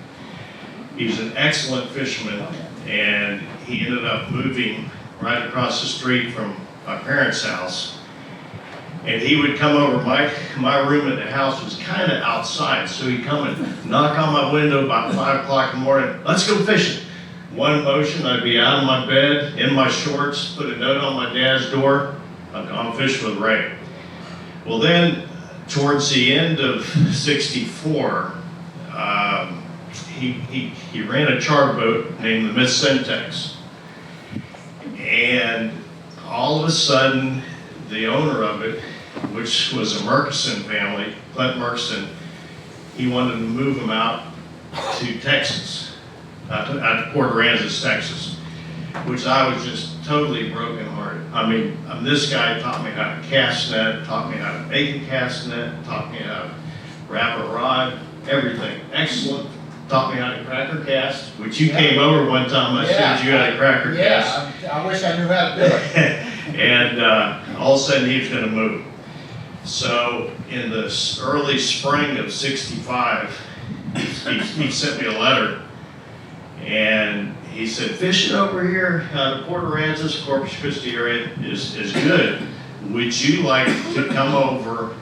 S8: He was an excellent fisherman, and he ended up moving right across the street from my parents' house. And he would come over, my room at the house was kind of outside, so he'd come and knock on my window about 5 o'clock in the morning, let's go fishing. One motion, I'd be out of my bed, in my shorts, put a note on my dad's door, I'm fishing with Ray. Well then, towards the end of '64, he ran a charter boat named the Miss Syntax. And all of a sudden, the owner of it, which was a Murkison family, Clint Murkison, he wanted to move him out to Texas, out to Port Aransas, Texas, which I was just totally brokenhearted. I mean, this guy taught me how to cast net, taught me how to make a cast net, taught me how to wrap a rod, everything. Excellent. Taught me how to cracker cast, which you came over one time, I showed you how to cracker cast.
S3: Yeah, I wish I knew how to do it.
S8: And all of a sudden he was going to move. So in the early spring of '65, he sent me a letter, and he said, fishing over here out of Port Aransas, Corpus Christi area is good. Would you like to come over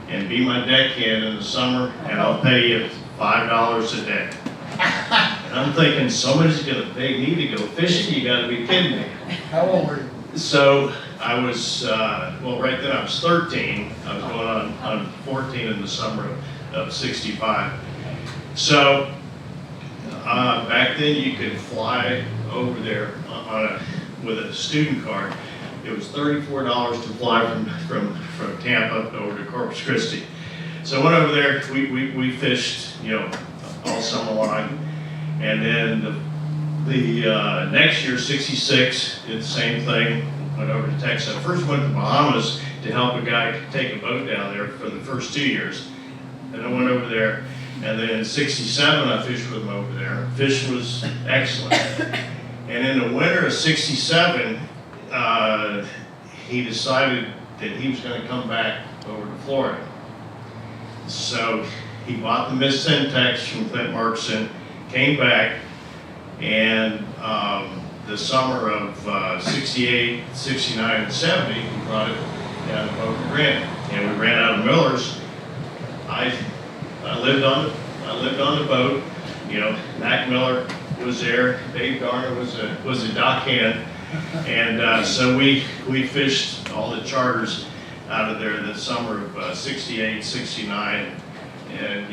S8: and be my deckhand in the summer, and I'll pay you $5 a day. And I'm thinking, somebody's gonna pay me to go fishing? You gotta be kidding me.
S3: How old were you?
S8: So I was, well, right then I was 13. I was going on 14 in the summer of '65. So back then you could fly over there with a student card. It was $34 to fly from Tampa over to Corpus Christi. So I went over there, we fished, all summer long. And then the next year, '66, did the same thing, went over to Texas. I first went to the Bahamas to help a guy take a boat down there for the first 2 years. And I went over there, and then in '67, I fished with him over there. Fish was excellent. And in the winter of '67, he decided that he was going to come back over to Florida. So he bought the Miss Syntax from Clint Murkison, came back, and the summer of '68, '69, and '70, he brought it down to Boca Grande, and we ran out of Miller's. I lived on the boat. Mac Miller was there. Dave Garner was a dockhand, and so we fished all the charters out of there the summer of '68, '69, and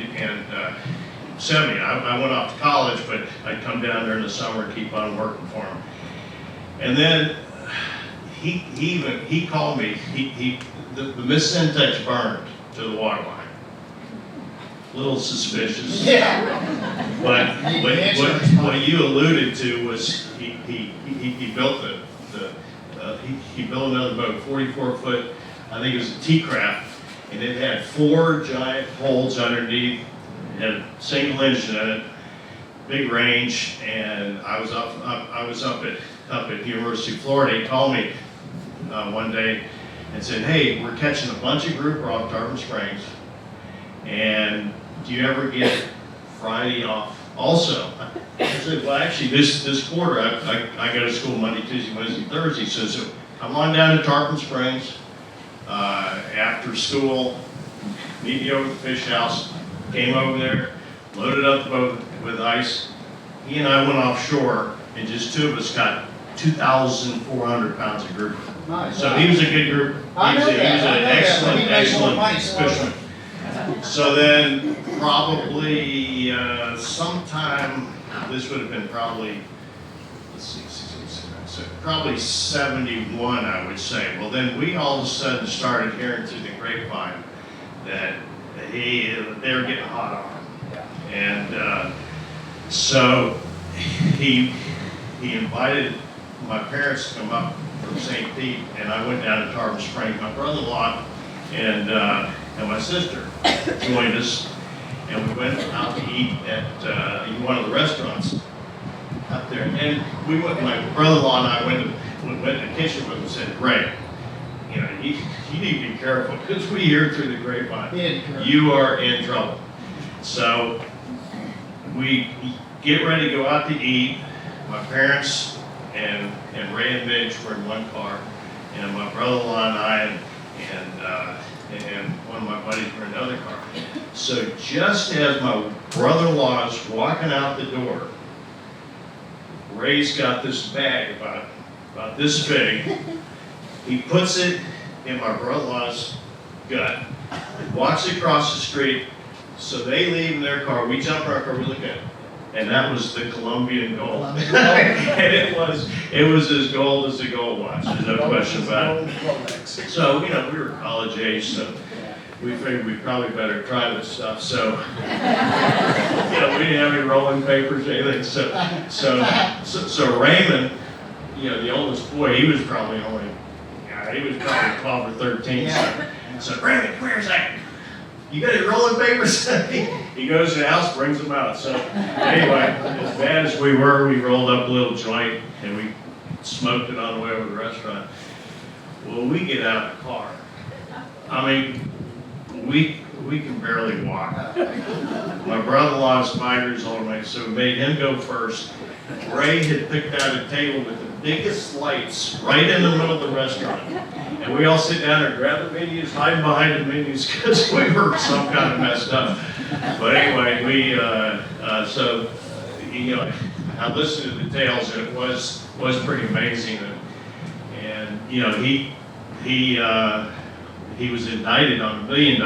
S8: '70. I went off to college, but I'd come down there in the summer and keep on working for him. And then he called me. The Miss Syntax burned to the waterline. A little suspicious.
S3: Yeah.
S8: But what you alluded to was he built he built another boat, 44-foot. I think it was a T-Craft, and it had 4 giant holes underneath. It had a single engine in it, big range, and I was up at University of Florida. He called me one day and said, "Hey, we're catching a bunch of grouper off Tarpon Springs, and do you ever get Friday off also?" I said, "Well, actually, this quarter, I go to school Monday, Tuesday, Wednesday, Thursday, so come on down to Tarpon Springs after school, meet me over at the fish house." Came over there, loaded up the boat with ice, he and I went offshore, and just two of us got 2,400 pounds of grouper.
S3: Nice.
S8: So he was a good grouper.
S3: I know
S8: He was
S3: that,
S8: an
S3: I know that, but
S8: excellent,
S3: he made more money
S8: excellent
S3: swimming.
S8: fisherman. So then, probably sometime, this would have been probably, let's see, so probably 71, I would say. Well, then we all of a sudden started hearing through the grapevine that they were getting hot on him. And so he invited my parents to come up from St. Pete, and I went down to Tarpon Springs. My brother-in-law and my sister joined us, and we went out to eat at one of the restaurants up there. And we went, my brother-in-law and I went in the kitchen with him and said, Ray, you know, you need to be careful, because we hear through the grapevine, you are in trouble. So we get ready to go out to eat. My parents and Ray and Midge were in one car, and my brother-in-law and I and one of my buddies were in another car. So just as my brother-in-law is walking out the door, Ray's got this bag about this big. He puts it in my brother-in-law's gut, walks across the street. So they leave in their car. We jump in our car. We look at it, and that was the Colombian gold. And it was as gold as the gold watch. There's no question about it. So we were college age, so we figured we probably better try this stuff. So we didn't have any rolling papers or anything. So Raymond, the oldest boy, he was probably 12 or 13. So Raymond, come here a second. You got any rolling papers? He goes to the house, brings them out. So anyway, as bad as we were, we rolled up a little joint and we smoked it on the way over to the restaurant. Well, we get out of the car. I mean, we can barely walk. My brother-in-law is 5 years older, so we made him go first. Ray had picked out a table with the biggest lights right in the middle of the restaurant. And we all sit down there, grab the menus, hide behind the menus, because we were some kind of messed up. But anyway, I listened to the tales, and it was pretty amazing. And he was indicted on $1 million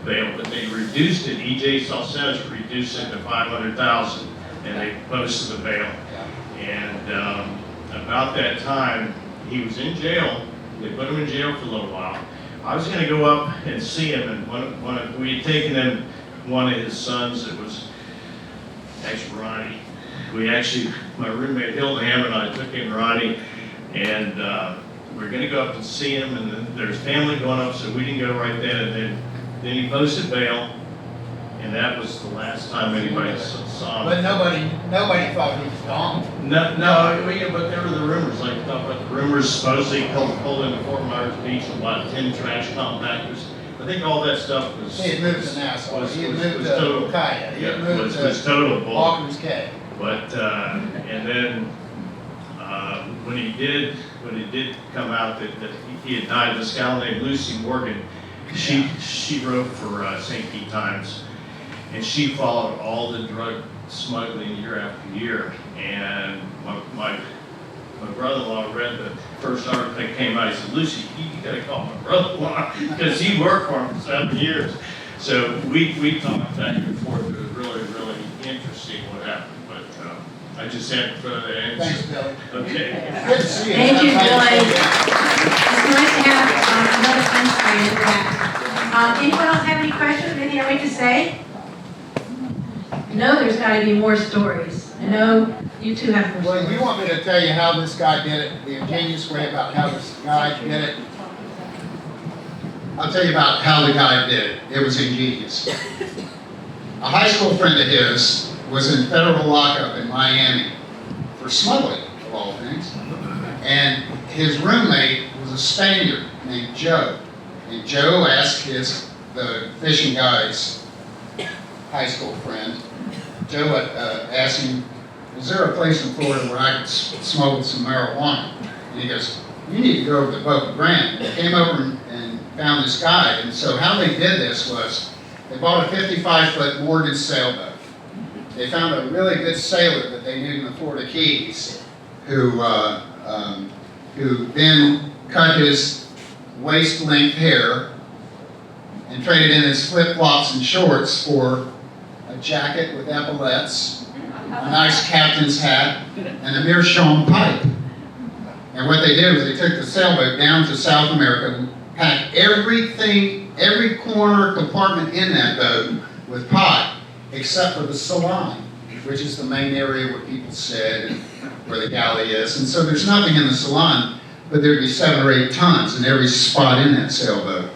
S8: bail, but they reduced it. E.J. Salcenis reduced it to $500,000, and they posted the bail. And about that time, he was in jail. They put him in jail for a little while. I was going to go up and see him, and we had taken him, one of his sons, it was actually Ronnie. My roommate Hildeham and I took him, Ronnie, and we were going to go up and see him, and then there's family going up, so we didn't go right then. And then he posted bail, and that was the last time anybody saw him.
S3: But nobody thought he was gone.
S8: No, but there were the rumors, the rumors supposedly pulled into Fort Myers Beach with about 10 trash compactors. I think all that stuff was.
S3: He had moved to Nassau. He had moved to
S8: total.
S3: Ukiah. He had moved
S8: Was total
S3: to
S8: bull.
S3: Walker's Cay.
S8: But and then when he did come out that he had died, this gal named Lucy Morgan, she wrote for St. Pete Times, and she followed all the drug smuggling year after year. And my brother-in-law read the first article that came out. He said, Lucy, you gotta call my brother-in-law, because he worked for him for 7 years. So we talked back and forth. It was really, really interesting what happened. But I just had to throw that in.
S3: Thanks, Billy.
S8: Okay.
S3: Good to see you.
S1: Thank you, Billy. It's nice to have another French friend in that. Anyone else have any questions, anything I'd like to say? No, there's got to be more stories. I know you two have more
S3: Well,
S1: stories.
S3: you want me to tell you how this guy did it, the ingenious way about how this guy did it?
S4: I'll tell you about how the guy did it. It was ingenious. A high school friend of his was in federal lockup in Miami for smuggling, of all things. And his roommate was a Spaniard named Joe. And Joe asked the fishing guide's high school friend, Joe asked him, is there a place in Florida where I could smuggle some marijuana? And he goes, you need to go over to Boca Grande. And they came over and found this guide. And so how they did this was they bought a 55-foot mortgage sailboat. they found a really good sailor that they knew in the Florida Keys, who then cut his waist-length hair and traded in his flip-flops and shorts for a jacket with epaulettes, a nice captain's hat, and a meerschaum pipe. And what they did was they took the sailboat down to South America, packed everything, every corner compartment in that boat with pot, except for the salon, which is the main area where people sit and where the galley is. And so there's nothing in the salon, but there'd be 7 or 8 tons in every spot in that sailboat.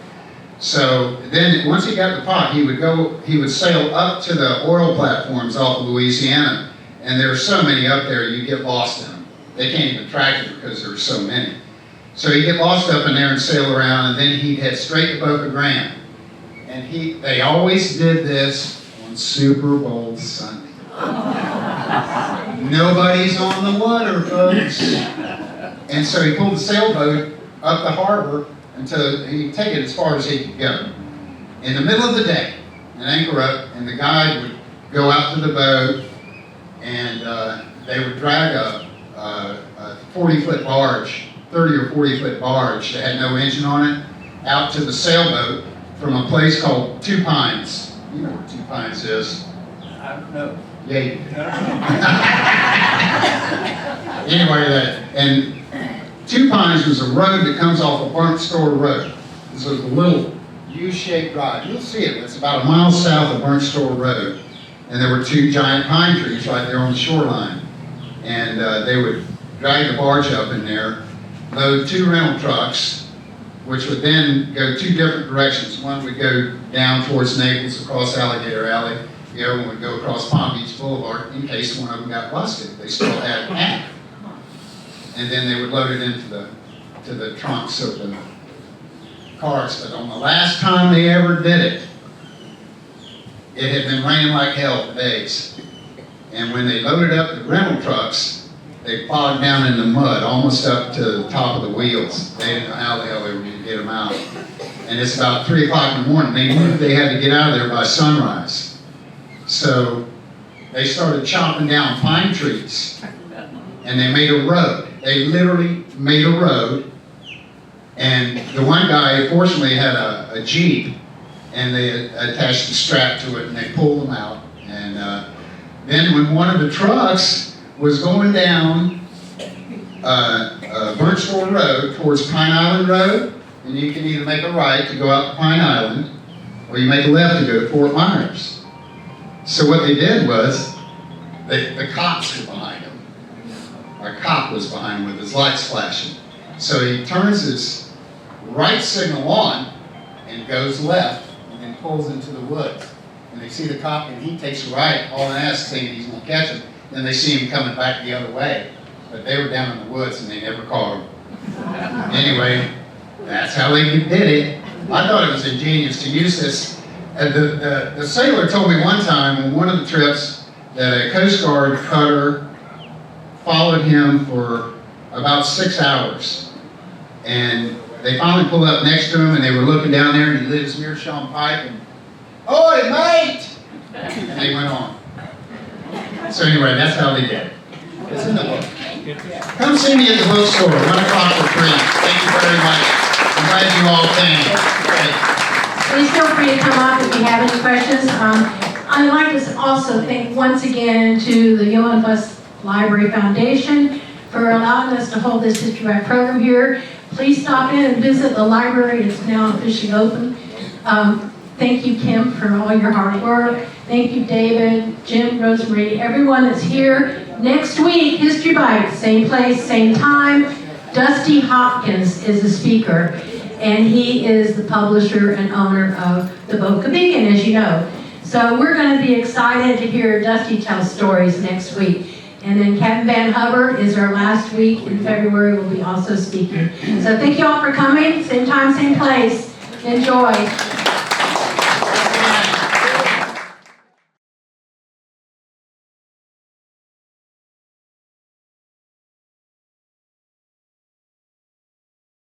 S4: So then once he got the pot, he would sail up to the oil platforms off of Louisiana. And there are so many up there, you get lost in them. They can't even track it because there are so many. So he'd get lost up in there and sail around, and then he'd head straight to Boca Grande. And they always did this on Super Bowl Sunday. Nobody's on the water, folks. And so he pulled the sailboat up the harbor until he'd take it as far as he could go. In the middle of the day, an anchor up, and the guide would go out to the boat, and they would drag a 40-foot barge, 30 or 40-foot barge that had no engine on it, out to the sailboat from a place called Two Pines. You know where Two Pines is?
S3: I don't know.
S4: Yeah, you do. Anyway, and Two Pines was a road that comes off of Burnt Store Road. This was a little U-shaped drive. You'll see it. It's about a mile south of Burnt Store Road. And there were 2 giant pine trees right there on the shoreline. And they would drag the barge up in there, load 2 rental trucks, which would then go 2 different directions. One would go down towards Naples across Alligator Alley. The other one would go across Palm Beach Boulevard in case one of them got busted. They still had half. And then they would load it into the trunks of the cars. But on the last time they ever did it, it had been raining like hell for days. And when they loaded up the rental trucks, they bogged down in the mud, almost up to the top of the wheels. They didn't know how the hell they were going to get them out. And it's about 3 o'clock in the morning. They knew they had to get out of there by sunrise. So they started chopping down pine trees. And they made a road. They literally made a road. And the one guy, fortunately, had a Jeep. And they attached a strap to it, and they pulled them out. And then when one of the trucks was going down Burnt Store Road towards Pine Island Road, and you can either make a right to go out to Pine Island, or you make a left to go to Fort Myers. So what they did was, the cops were behind him. A cop was behind him with his lights flashing. So he turns his right signal on and goes left, and then pulls into the woods. And they see the cop, and he takes a right, all and asks, saying he's going to catch him. Then they see him coming back the other way. But they were down in the woods, and they never caught him. Anyway, that's how they did it. I thought it was ingenious to use this. The sailor told me one time on one of the trips that a Coast Guard cutter followed him for about 6 hours. And they finally pulled up next to him, and they were looking down there, and he lit his meerschaum pipe, and, "Oi, mate!" And they went on. So anyway, that's how they did it. It's in the book. Come see me at the bookstore, 1 o'clock for free. Thank you very much. I'm glad you all came.
S1: Please feel free to come up if you have any questions. I'd like to also thank once again to the Young Bus Library Foundation for allowing us to hold this History By program here. Please stop in and visit the library. It's now officially open. Thank you, Kim, for all your hard work. Thank you, David, Jim, Rosemary, everyone that's here. Next week, History Bytes, same place, same time. Dusty Hopkins is the speaker, and he is the publisher and owner of the Boca Beacon, as you know. So we're going to be excited to hear Dusty tell stories next week. And then Captain Van Hubbard is our last week in February, will be also speaking. So thank you all for coming. Same time, same place. Enjoy.